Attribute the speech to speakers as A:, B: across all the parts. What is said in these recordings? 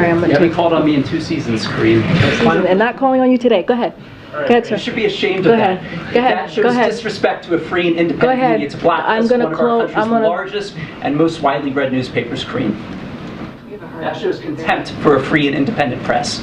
A: right, I'm going to
B: You haven't
A: take
B: called on me in 2 seasons, Karine.
A: and not calling on you today. Go ahead. Go ahead, sir.
B: You should be ashamed
A: Go
B: of
A: ahead.
B: that.
A: Go ahead.
B: That shows
A: Go ahead.
B: disrespect to a free and
A: Go
B: independent
A: ahead.
B: media. It's blacklist
A: I'm gonna
B: one of our country's
A: I'm gonna-
B: largest and most widely read newspapers, Karine. That shows contempt for a free and independent press.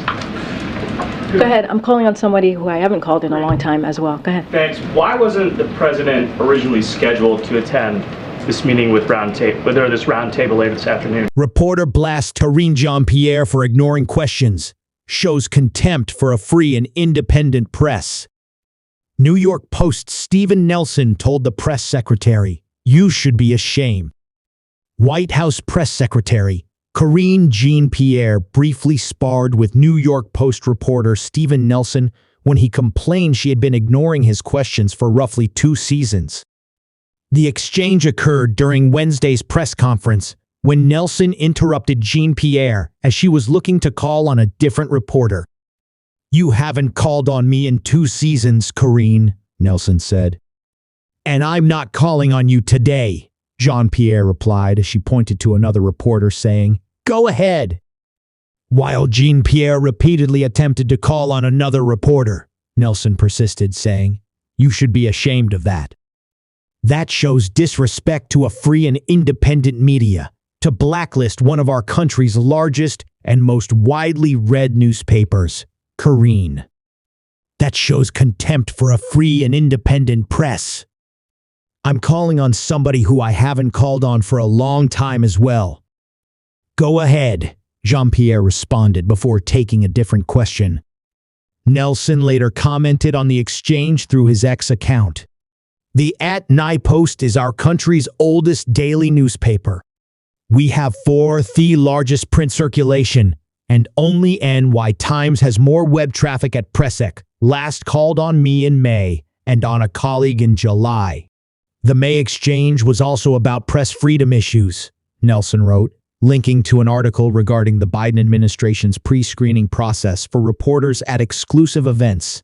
A: Go ahead. I'm calling on somebody who I haven't called in a long time as well. Go ahead.
C: Thanks. Why wasn't the president originally scheduled to attend this meeting with this roundtable later this afternoon?
D: Reporter blasts Karine Jean-Pierre for ignoring questions. Shows contempt for a free and independent press. New York Post's Stephen Nelson told the press secretary, "You should be ashamed." White House press secretary Karine Jean-Pierre briefly sparred with New York Post reporter Stephen Nelson when he complained she had been ignoring his questions for roughly 2 seasons. The exchange occurred during Wednesday's press conference when Nelson interrupted Jean-Pierre as she was looking to call on a different reporter. "You haven't called on me in 2 seasons, Karine," Nelson said. "And I'm not calling on you today," Jean-Pierre replied as she pointed to another reporter saying, "Go ahead." While Jean-Pierre repeatedly attempted to call on another reporter, Nelson persisted, saying, "You should be ashamed of that. That shows disrespect to a free and independent media, to blacklist one of our country's largest and most widely read newspapers, Karine. That shows contempt for a free and independent press. I'm calling on somebody who I haven't called on for a long time as well." "Go ahead," Jean-Pierre responded before taking a different question. Nelson later commented on the exchange through his X account. "The @Nye Post is our country's oldest daily newspaper. We have 4th largest print circulation, and only NY Times has more web traffic at Pressec. Last called on me in May and on a colleague in July." The May exchange was also about press freedom issues, Nelson wrote, linking to an article regarding the Biden administration's pre-screening process for reporters at exclusive events.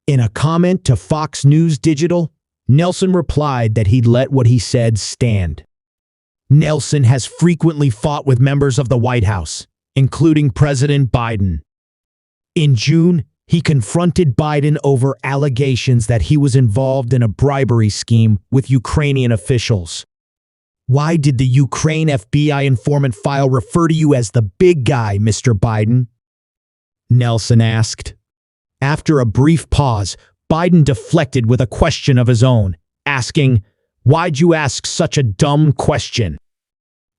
D: In a comment to Fox News Digital, Nelson replied that he'd let what he said stand. Nelson has frequently fought with members of the White House, including President Biden. In June, he confronted Biden over allegations that he was involved in a bribery scheme with Ukrainian officials. "Why did the Ukraine FBI informant file refer to you as the big guy, Mr. Biden?" Nelson asked. After a brief pause, Biden deflected with a question of his own, asking, "Why'd you ask such a dumb question?"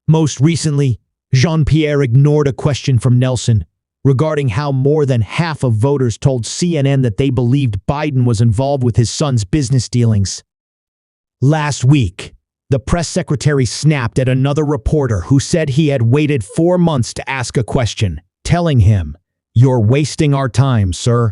D: Most recently, Jean-Pierre ignored a question from Nelson regarding how more than half of voters told CNN that they believed Biden was involved with his son's business dealings. Last week, the press secretary snapped at another reporter who said he had waited 4 months to ask a question, telling him, "You're wasting our time, sir."